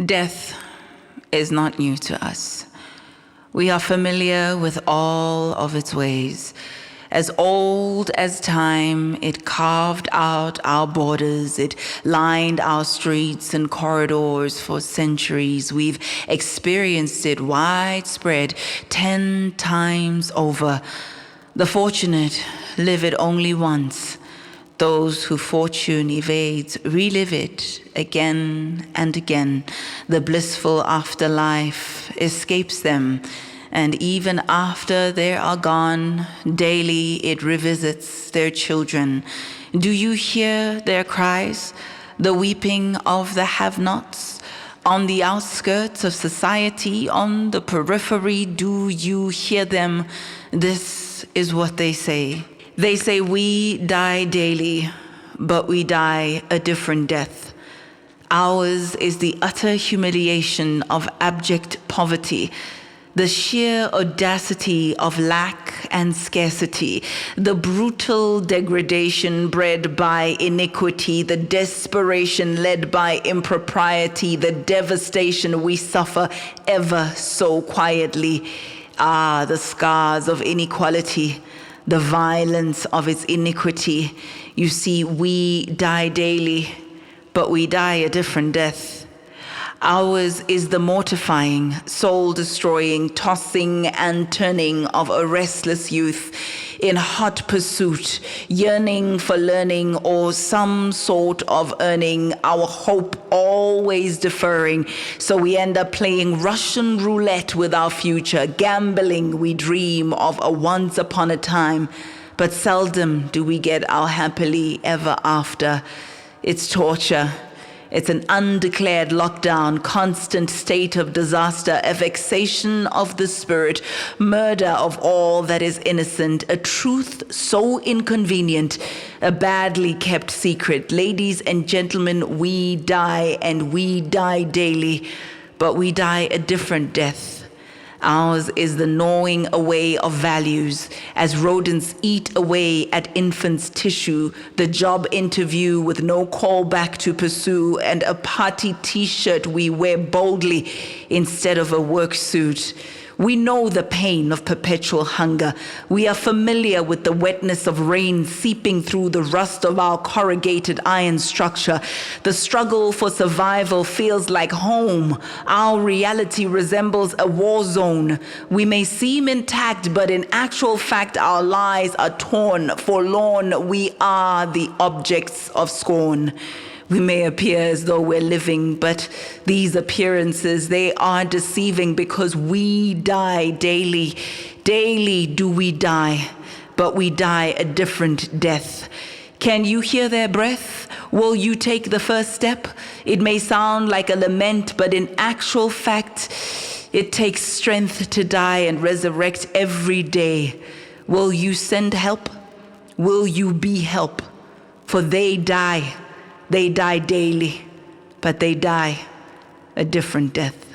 Death is not new to us. We are familiar with all of its ways. As old as time, it carved out our borders, it lined our streets and corridors for centuries. We've experienced it widespread 10 times over. The fortunate live it only once. Those whose fortune evades relive it again and again. The blissful afterlife escapes them, and even after they are gone, daily it revisits their children. Do you hear their cries, the weeping of the have-nots? On the outskirts of society, on the periphery, do you hear them? This is what they say. They say we die daily, but we die a different death. Ours is the utter humiliation of abject poverty, the sheer audacity of lack and scarcity, the brutal degradation bred by iniquity, the desperation led by impropriety, the devastation we suffer ever so quietly. Ah, the scars of inequality, the violence of its iniquity. You see, we die daily, but we die a different death. Ours is the mortifying, soul-destroying, tossing and turning of a restless youth in hot pursuit, yearning for learning or some sort of earning, our hope always deferring. So we end up playing Russian roulette with our future, gambling we dream of a once upon a time, but seldom do we get our happily ever after. It's torture. It's an undeclared lockdown, constant state of disaster, a vexation of the spirit, murder of all that is innocent, a truth so inconvenient, a badly kept secret. Ladies and gentlemen, we die, and we die daily, but we die a different death. Ours is the gnawing away of values as rodents eat away at infants' tissue, the job interview with no callback to pursue, and a party t-shirt we wear boldly instead of a work suit. We know the pain of perpetual hunger. We are familiar with the wetness of rain seeping through the rust of our corrugated iron structure. The struggle for survival feels like home. Our reality resembles a war zone. We may seem intact, but in actual fact, our lives are torn, forlorn. We are the objects of scorn. We may appear as though we're living, but these appearances, they are deceiving because we die daily. Daily do we die, but we die a different death. Can you hear their breath? Will you take the first step? It may sound like a lament, but in actual fact, it takes strength to die and resurrect every day. Will you send help? Will you be help? For they die. They die daily, but they die a different death.